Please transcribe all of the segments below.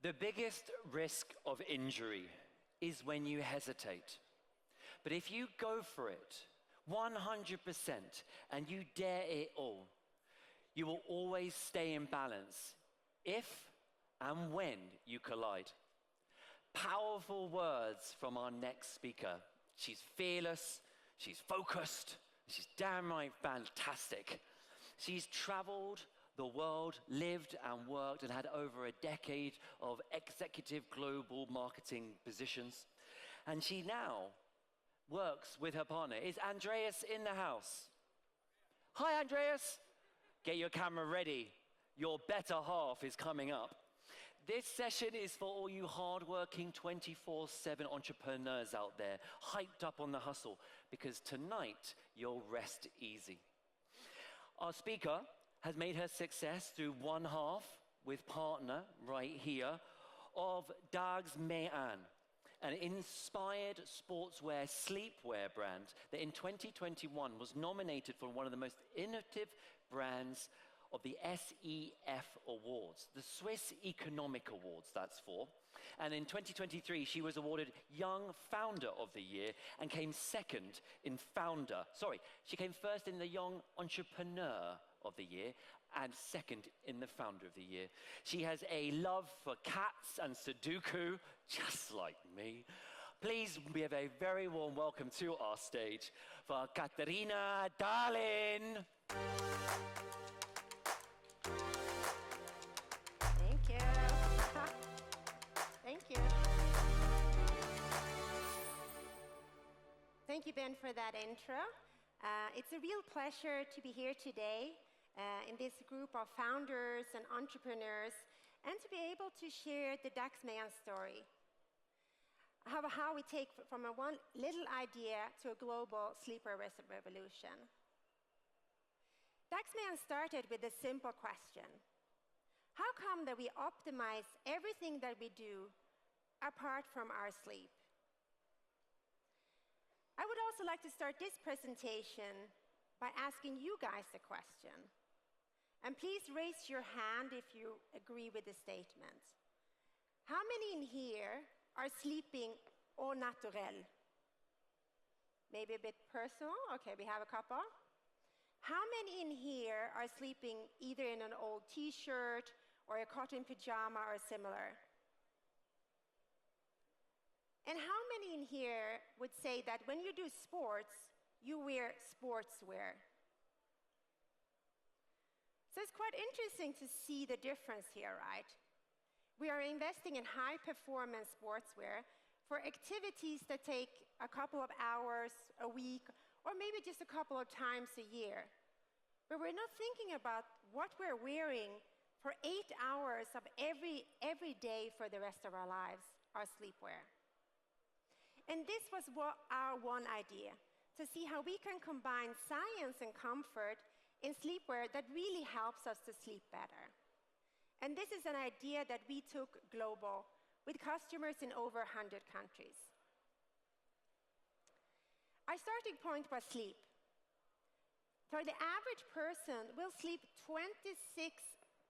The biggest risk of injury is when you hesitate. But if you go for it 100% and you dare it all, you will always stay in balance if and when you collide. Powerful words from our next speaker. She's fearless, she's focused, she's downright fantastic. She's traveled the world, lived and worked, and had over a decade of executive global marketing positions. And she now works with her partner. Is Andreas in the house? Hi, Andreas. Get your camera ready. Your better half is coming up. This session is for all you hardworking 24/7 entrepreneurs out there, hyped up on the hustle, because tonight you'll rest easy. Our speaker has made her success through one half with partner right here of Dagsmejan, an inspired sportswear sleepwear brand that in 2021 was nominated for one of the most innovative brands of the SEF Awards, the Swiss Economic Awards, that's for. And in 2023, she was awarded Young Founder of the Year and came second in she came first in the Young Entrepreneur of the Year and second in the Founder of the Year. She has a love for cats and Sudoku, just like me. Please give a very warm welcome to our stage for Catarina Dahlin. Thank you. Thank you. Thank you, Ben, for that intro. It's a real pleasure to be here today in this group of founders and entrepreneurs, and to be able to share the Dagsmejan story. How we take from a one little idea to a global sleeper revolution. Dagsmejan started with a simple question. How come that we optimize everything that we do apart from our sleep? I would also like to start this presentation by asking you guys a question. And please raise your hand if you agree with the statement. How many in here are sleeping au naturel? Maybe a bit personal? Okay, we have a couple. How many in here are sleeping either in an old t-shirt or a cotton pajama or similar? And how many in here would say that when you do sports, you wear sportswear? So it's quite interesting to see the difference here, right? We are investing in high-performance sportswear for activities that take a couple of hours a week, or maybe just a couple of times a year. But we're not thinking about what we're wearing for 8 hours of every day for the rest of our lives, our sleepwear. And this was our one idea, to see how we can combine science and comfort in sleepwear that really helps us to sleep better. And this is an idea that we took global with customers in over 100 countries. Our starting point was sleep. So the average person will sleep 26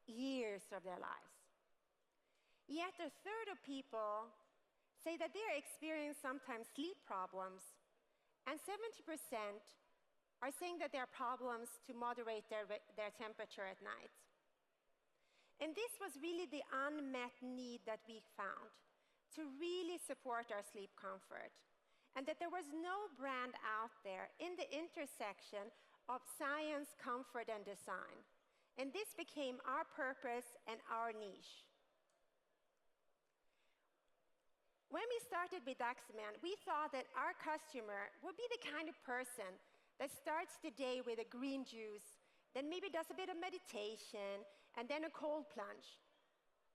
years of their lives. Yet a third of people say that they are experiencing sometimes sleep problems, and 70% are saying that there are problems to moderate their temperature at night. And this was really the unmet need that we found, to really support our sleep comfort, and that there was no brand out there in the intersection of science, comfort, and design. And this became our purpose and our niche. When we started with Dagsmejan, we thought that our customer would be the kind of person that starts the day with a green juice, then maybe does a bit of meditation, and then a cold plunge.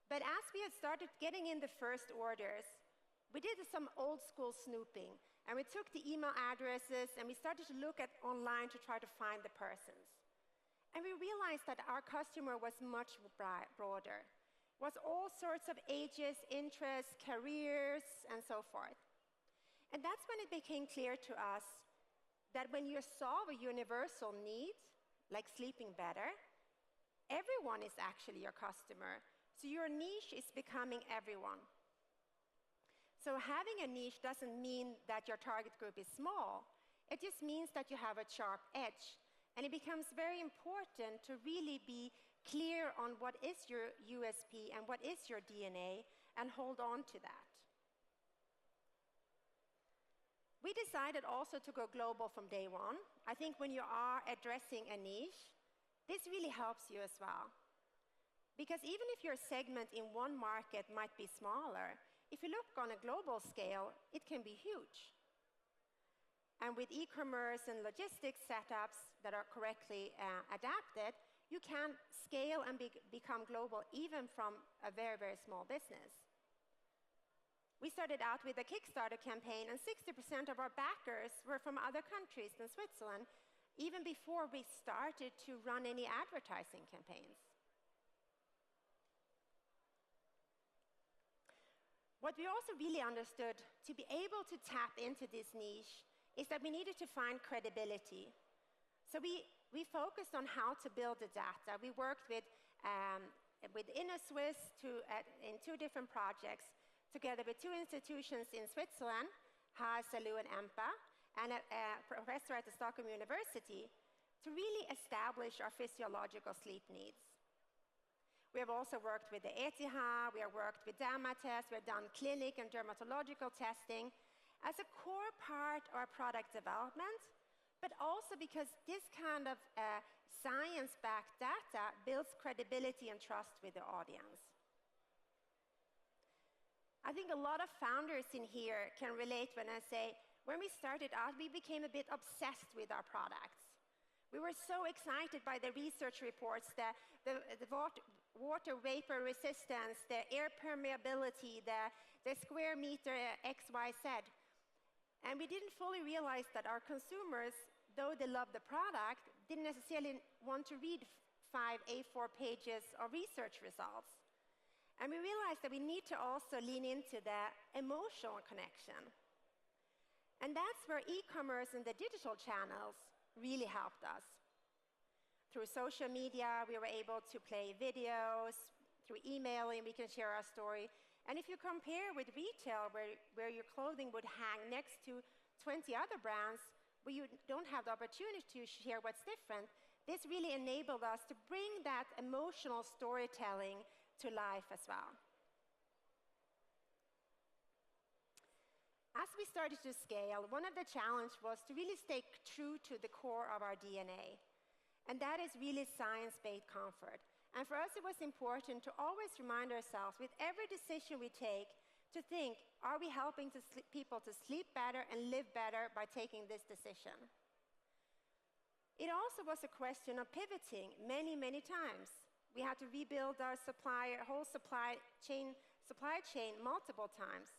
But as we had started getting in the first orders, we did some old school snooping, and we took the email addresses, and we started to look at online to try to find the persons. And we realized that our customer was much broader. It was all sorts of ages, interests, careers, and so forth. And that's when it became clear to us that when you solve a universal need, like sleeping better, everyone is actually your customer. So your niche is becoming everyone. So having a niche doesn't mean that your target group is small. It just means that you have a sharp edge. And it becomes very important to really be clear on what is your USP and what is your DNA and hold on to that. We decided also to go global from day one. I think when you are addressing a niche, this really helps you as well. Because even if your segment in one market might be smaller, if you look on a global scale, it can be huge. And with e-commerce and logistics setups that are correctly adapted, you can scale and become global even from a very, very small business. We started out with a Kickstarter campaign, and 60% of our backers were from other countries than Switzerland, even before we started to run any advertising campaigns. What we also really understood, to be able to tap into this niche, is that we needed to find credibility. So we focused on how to build the data. We worked with InnoSwiss in 2 different projects, together with 2 institutions in Switzerland, HSLU and EMPA, and a professor at the Stockholm University, to really establish our physiological sleep needs. We have also worked with the ETH, we have worked with Dermatest, we have done clinic and dermatological testing as a core part of our product development, but also because this kind of science-backed data builds credibility and trust with the audience. I think a lot of founders in here can relate when I say, when we started out, we became a bit obsessed with our products. We were so excited by the research reports, the water vapor resistance, the air permeability, the square meter XYZ. And we didn't fully realize that our consumers, though they love the product, didn't necessarily want to read 5 A4 pages of research results. And we realized that we need to also lean into the emotional connection. And that's where e-commerce and the digital channels really helped us. Through social media, we were able to play videos. Through emailing, we can share our story. And if you compare with retail, where your clothing would hang next to 20 other brands, where you don't have the opportunity to share what's different, this really enabled us to bring that emotional storytelling to life as well. As we started to scale, one of the challenges was to really stay true to the core of our DNA, and that is really science-based comfort. And for us, it was important to always remind ourselves, with every decision we take, to think, are we helping people to sleep better and live better by taking this decision? It also was a question of pivoting many, many times. We had to rebuild our whole supply chain multiple times.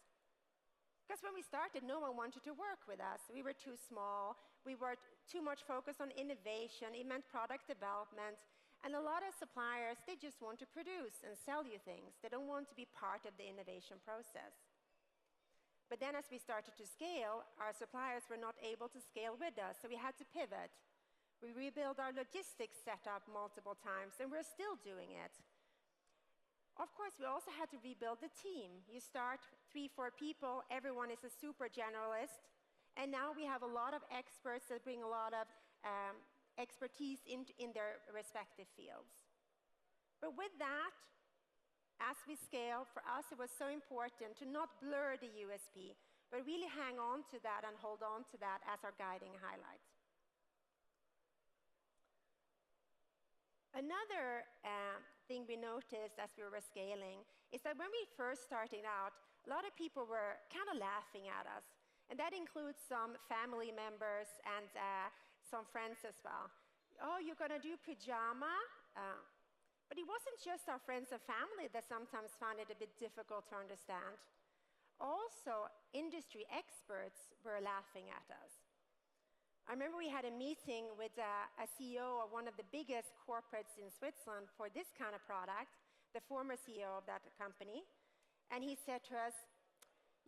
Because when we started, no one wanted to work with us. We were too small. We were too much focused on innovation. It meant product development. And a lot of suppliers, they just want to produce and sell you things. They don't want to be part of the innovation process. But then as we started to scale, our suppliers were not able to scale with us, so we had to pivot. We rebuilt our logistics setup multiple times, and we're still doing it. Of course, we also had to rebuild the team. You start 3-4 people, everyone is a super generalist, and now we have a lot of experts that bring a lot of expertise in their respective fields. But with that, as we scale, for us it was so important to not blur the USP, but really hang on to that and hold on to that as our guiding highlight. Another thing we noticed as we were scaling is that when we first started out, a lot of people were kind of laughing at us. And that includes some family members and some friends as well. Oh, you're going to do pajama? But it wasn't just our friends and family that sometimes found it a bit difficult to understand. Also, industry experts were laughing at us. I remember we had a meeting with a CEO of one of the biggest corporates in Switzerland for this kind of product, the former CEO of that company. And he said to us,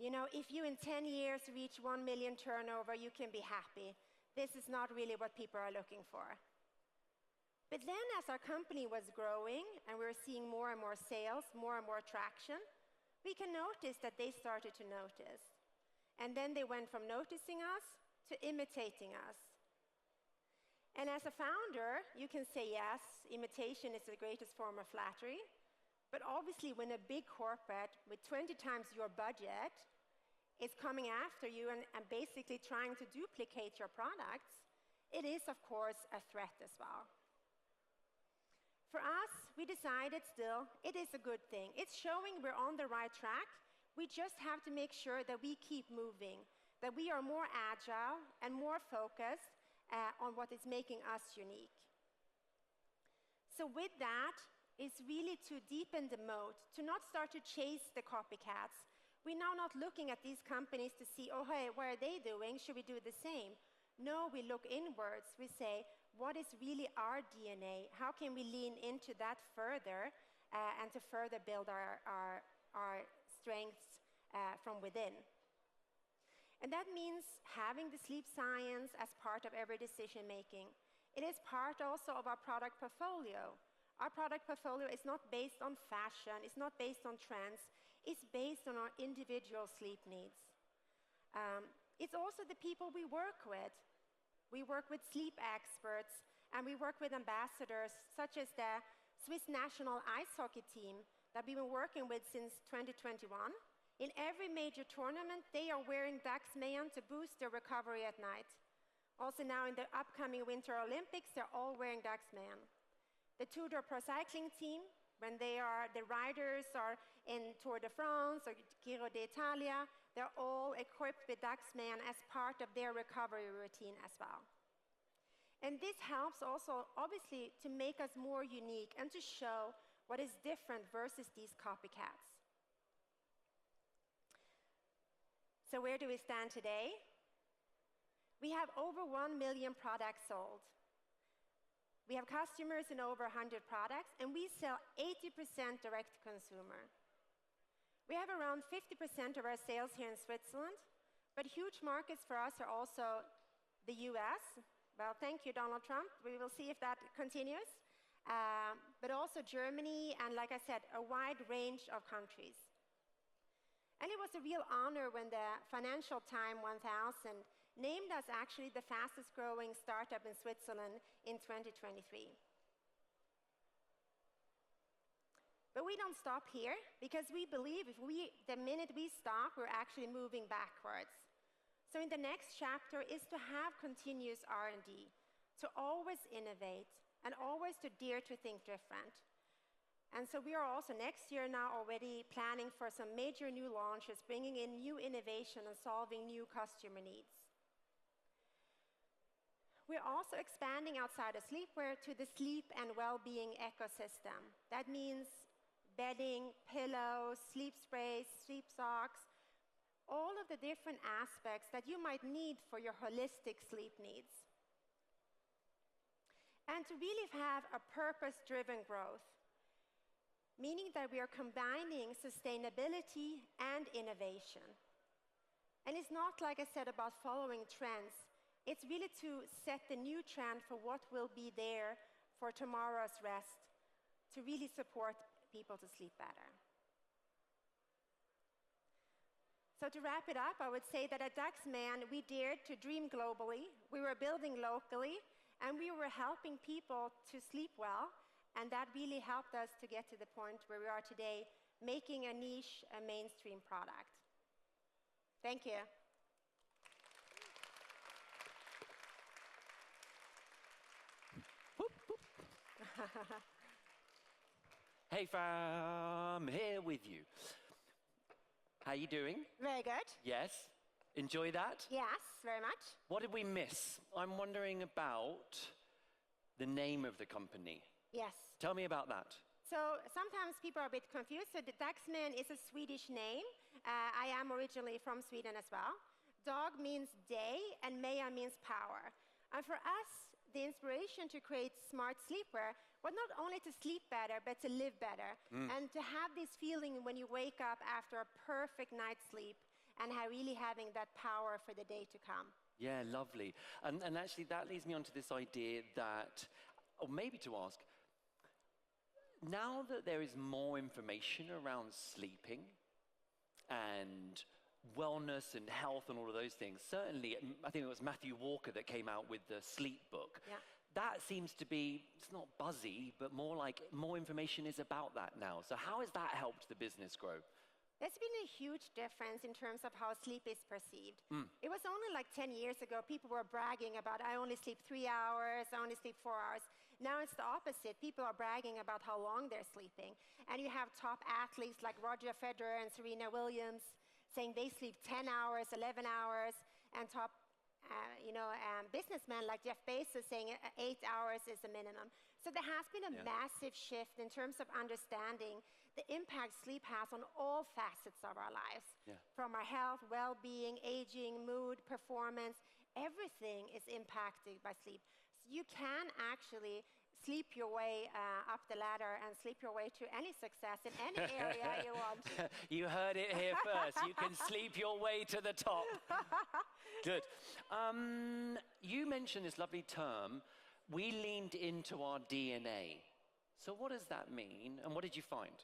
you know, if you in 10 years reach 1 million turnover, you can be happy. This is not really what people are looking for. But then as our company was growing and we were seeing more and more sales, more and more traction, we can notice that they started to notice. And then they went from noticing us to imitating us. And as a founder, you can say, yes, imitation is the greatest form of flattery. But obviously, when a big corporate with 20 times your budget is coming after you and basically trying to duplicate your products, it is, of course, a threat as well. For us, we decided still, it is a good thing. It's showing we're on the right track. We just have to make sure that we keep moving, that we are more agile and more focused on what is making us unique. So with that, is really to deepen the moat, to not start to chase the copycats. We're now not looking at these companies to see, oh, hey, what are they doing? Should we do the same? No, we look inwards. We say, what is really our DNA? How can we lean into that further and to further build our strengths from within? And that means having the sleep science as part of every decision making. It is part also of our product portfolio. Our product portfolio is not based on fashion, it's not based on trends, it's based on our individual sleep needs. It's also the people we work with. We work with sleep experts and we work with ambassadors such as the Swiss national ice hockey team that we've been working with since 2021. In every major tournament, they are wearing Dagsmejan to boost their recovery at night. Also now in the upcoming Winter Olympics, they're all wearing Dagsmejan. The Tour de Pro cycling team, when the riders are in Tour de France or Giro d'Italia, they're all equipped with Dagsmejan as part of their recovery routine as well. And this helps also, obviously, to make us more unique and to show what is different versus these copycats. So where do we stand today? We have over 1 million products sold. We have customers in over 100 products, and we sell 80% direct to consumer. We have around 50% of our sales here in Switzerland, but huge markets for us are also the US. Well, thank you, Donald Trump. We will see if that continues. But also Germany, and like I said, a wide range of countries. And it was a real honor when the Financial Times 1000 named us actually the fastest growing startup in Switzerland in 2023. But we don't stop here because we believe the minute we stop, we're actually moving backwards. So in the next chapter is to have continuous R&D, to always innovate and always to dare to think different. And so we are also next year now already planning for some major new launches, bringing in new innovation and solving new customer needs. We're also expanding outside of sleepwear to the sleep and well-being ecosystem. That means bedding, pillows, sleep sprays, sleep socks, all of the different aspects that you might need for your holistic sleep needs. And to really have a purpose-driven growth, meaning that we are combining sustainability and innovation. And it's not, like I said, about following trends. It's really to set the new trend for what will be there for tomorrow's rest, to really support people to sleep better. So to wrap it up, I would say that at Dagsmejan, we dared to dream globally, we were building locally, and we were helping people to sleep well, and that really helped us to get to the point where we are today, making a niche a mainstream product. Thank you. Hey fam, here with you. How you doing? Very good. Yes? Enjoy that? Yes, very much. What did we miss? I'm wondering about the name of the company. Yes. Tell me about that. So sometimes people are a bit confused. So the Dagsmejan is a Swedish name. I am originally from Sweden as well. Dag means day and meja means power. And for us, the inspiration to create smart sleepwear was not only to sleep better, but to live better. And to have this feeling when you wake up after a perfect night's sleep and really having that power for the day to come. Yeah, lovely. And actually that leads me on to this idea that or maybe to ask, now that there is more information around sleeping and wellness and health and all of those things, certainly, I think it was Matthew Walker that came out with the sleep book. Yeah. That seems to be, it's not buzzy, but more like more information is about that now. So how has that helped the business grow? There's been a huge difference in terms of how sleep is perceived. It was only like 10 years ago, people were bragging about, I only sleep 3 hours, I only sleep 4 hours. Now it's the opposite. People are bragging about how long they're sleeping. And you have top athletes like Roger Federer and Serena Williams saying they sleep 10 hours, 11 hours, and top businessmen like Jeff Bezos saying 8 hours is the minimum. So there has been a massive shift in terms of understanding the impact sleep has on all facets of our lives. From our health, well-being, aging, mood, performance, everything is impacted by sleep. So you can actually sleep your way up the ladder and sleep your way to any success in any area you want. You heard it here first. You can sleep your way to the top. Good. You mentioned this lovely term, we leaned into our DNA. So what does that mean, and what did you find?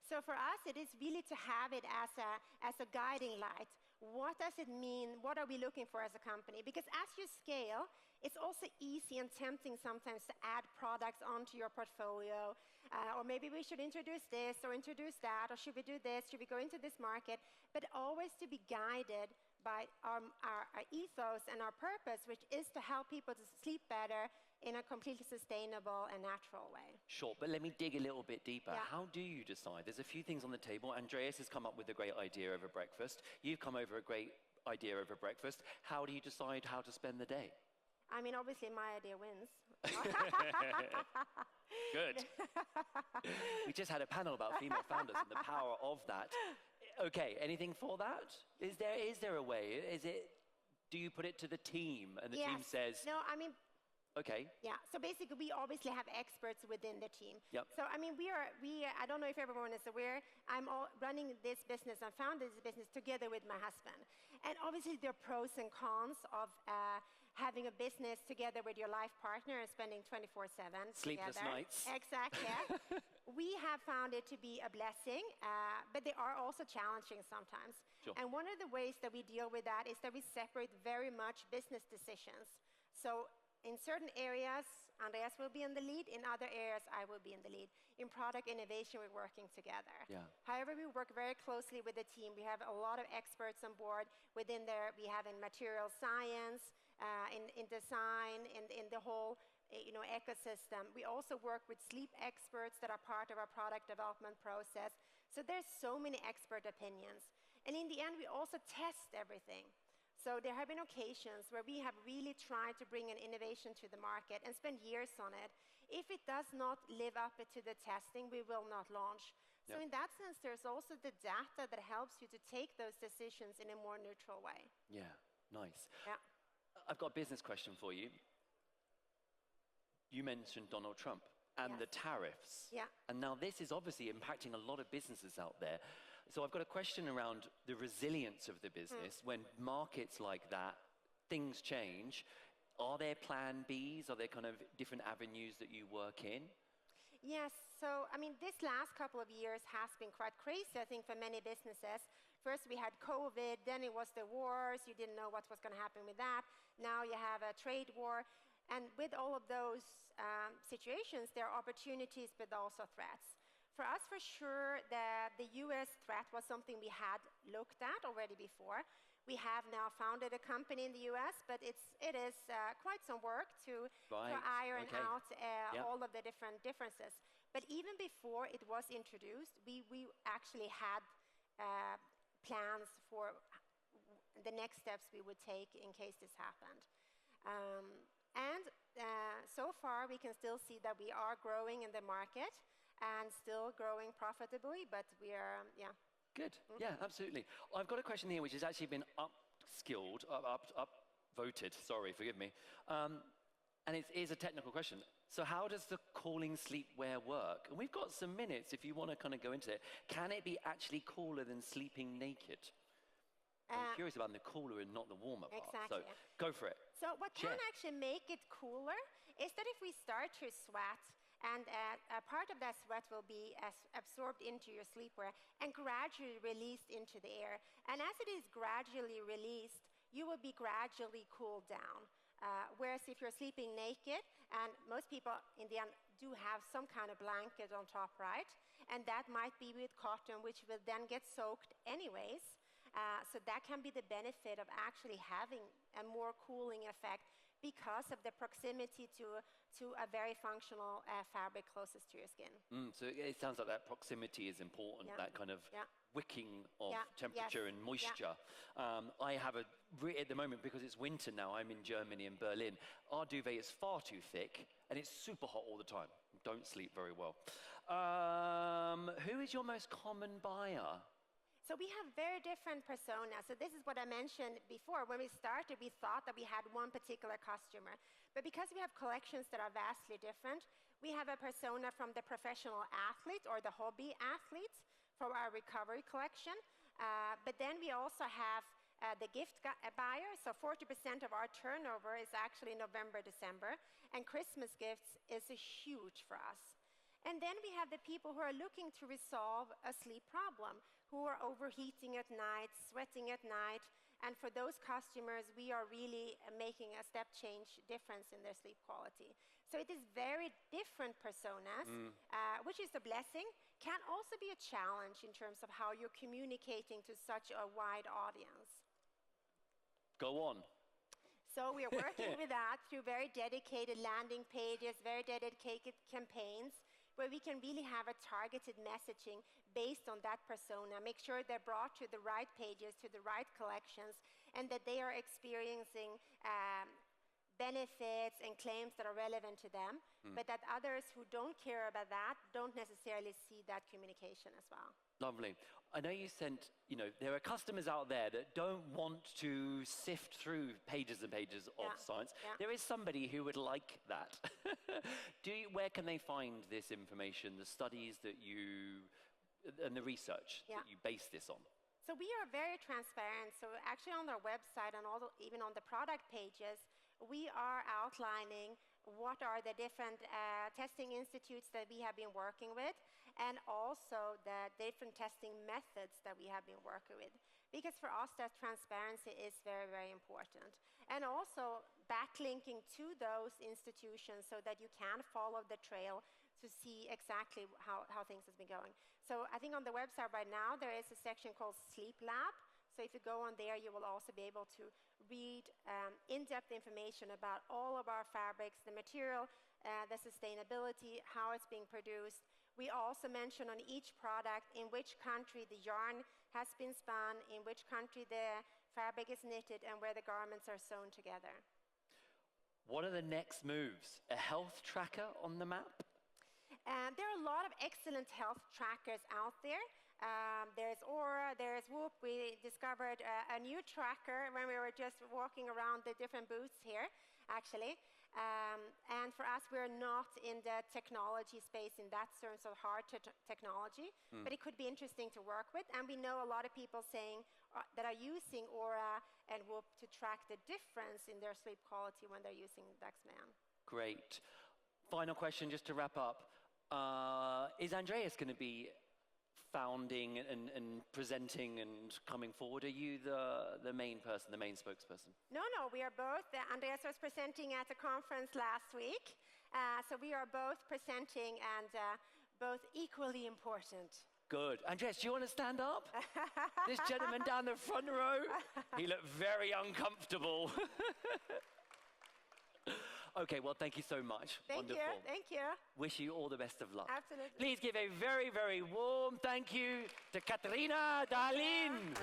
So for us, it is really to have it as a guiding light. What does it mean? What are we looking for as a company? Because as you scale, it's also easy and tempting sometimes to add products onto your portfolio. Or maybe we should introduce this or introduce that, or should we do this? Should we go into this market? But always to be guided by our ethos and our purpose, which is to help people to sleep better in a completely sustainable and natural way. Sure, but let me dig a little bit deeper. Yeah. How do you decide? There's a few things on the table. Andreas has come up with a great idea over breakfast. You've come over a great idea over breakfast. How do you decide how to spend the day? I mean, obviously my idea wins. Good. We just had a panel about female founders and the power of that. Okay, anything for that? Is there a way? Do you put it to the team and the team says, no, I mean, okay. Yeah, so basically we obviously have experts within the team. Yep. So I mean, I don't know if everyone is aware, I'm running this business, I founded this business together with my husband. And obviously there are pros and cons of having a business together with your life partner and spending 24/7 Sleepless together. nights. Exactly. We have found it to be a blessing, but they are also challenging sometimes. Sure. And one of the ways that we deal with that is that we separate very much business decisions. So in certain areas, Andreas will be in the lead. In other areas, I will be in the lead. In product innovation, we're working together. Yeah. However, we work very closely with the team. We have a lot of experts on board. Within there, we have in material science, in design, in the whole ecosystem. We also work with sleep experts that are part of our product development process. So there's so many expert opinions. And in the end, we also test everything. So there have been occasions where we have really tried to bring an innovation to the market and spend years on it. If it does not live up to the testing, we will not launch. So in that sense, there's also the data that helps you to take those decisions in a more neutral way. Yeah, nice. Yeah. I've got a business question for you. You mentioned Donald Trump and the tariffs. Yeah. And now this is obviously impacting a lot of businesses out there. So I've got a question around the resilience of the business when markets like that, things change. Are there plan Bs? Are there kind of different avenues that you work in? Yes, so I mean, this last couple of years has been quite crazy, I think, for many businesses. First we had COVID, then it was the wars, you didn't know what was going to happen with that. Now you have a trade war. And with all of those situations, there are opportunities, but also threats. For us, for sure, the US threat was something we had looked at already before. We have now founded a company in the US, but it is quite some work to iron out all of the different differences. But even before it was introduced, we actually had plans for the next steps we would take in case this happened. And so far, we can still see that we are growing in the market and still growing profitably, but we are, Good. Yeah, absolutely. I've got a question here which has actually been voted, sorry, forgive me. And it is a technical question. So how does the cooling sleepwear work? And we've got some minutes if you want to kind of go into it. Can it be actually cooler than sleeping naked? I'm curious about the cooler and not the warmer part. Exactly. So go for it. So what can Check. actually make it cooler is that if we start to sweat, and a part of that sweat will be absorbed into your sleepwear and gradually released into the air. And as it is gradually released, you will be gradually cooled down. Whereas if you're sleeping naked, and most people in the end do have some kind of blanket on top, right? And that might be with cotton, which will then get soaked anyways. So that can be the benefit of actually having a more cooling effect because of the proximity to a very functional fabric closest to your skin. So it sounds like that proximity is important, that kind of wicking of temperature and moisture. I have at the moment, because it's winter now, I'm in Germany, in Berlin, our duvet is far too thick and it's super hot all the time. Don't sleep very well. Who is your most common buyer? So we have very different personas. So this is what I mentioned before. When we started, we thought that we had one particular customer. But because we have collections that are vastly different, we have a persona from the professional athlete or the hobby athlete for our recovery collection. But then we also have the gift buyer. So 40% of our turnover is actually November, December. And Christmas gifts is huge for us. And then we have the people who are looking to resolve a sleep problem, who are overheating at night, sweating at night. And for those customers, we are really making a step change difference in their sleep quality. So it is very different personas, which is a blessing, can also be a challenge in terms of how you're communicating to such a wide audience. Go on. So we are working with that through very dedicated landing pages, very dedicated campaigns, where we can really have a targeted messaging based on that persona, make sure they're brought to the right pages, to the right collections, and that they are experiencing benefits and claims that are relevant to them, but that others who don't care about that don't necessarily see that communication as well. Lovely. I know you sent, there are customers out there that don't want to sift through pages and pages of science. There is somebody who would like that. Where can they find this information, the studies that and the research that you base this on? So we are very transparent. So actually on our website and even on the product pages, we are outlining what are the different testing institutes that we have been working with, and also the different testing methods that we have been working with. Because for us, that transparency is very, very important. And also backlinking to those institutions so that you can follow the trail to see exactly how things has been going. So I think on the website right now, there is a section called Sleep Lab. So if you go on there, you will also be able to read in-depth information about all of our fabrics, the material, the sustainability, how it's being produced. We also mention on each product in which country the yarn has been spun, in which country the fabric is knitted, and where the garments are sewn together. What are the next moves? A health tracker on the map? There are a lot of excellent health trackers out there. There's Aura, there's Whoop. We discovered a new tracker when we were just walking around the different booths here, actually. And for us, we're not in the technology space in that sense of hard technology, but it could be interesting to work with. And we know a lot of people saying that are using Aura and Whoop to track the difference in their sleep quality when they're using Dagsmejan. Great. Final question, just to wrap up. Is Andreas going to be founding and presenting and coming forward? Are you the main person, the main spokesperson? No, we are both. Andreas was presenting at a conference last week. So we are both presenting and both equally important. Good. Andreas, do you want to stand up? This gentleman down the front row, he looked very uncomfortable. Okay, well, thank you so much. Thank you. Wish you all the best of luck. Absolutely. Please give a very, very warm thank you to Catarina Dahlin.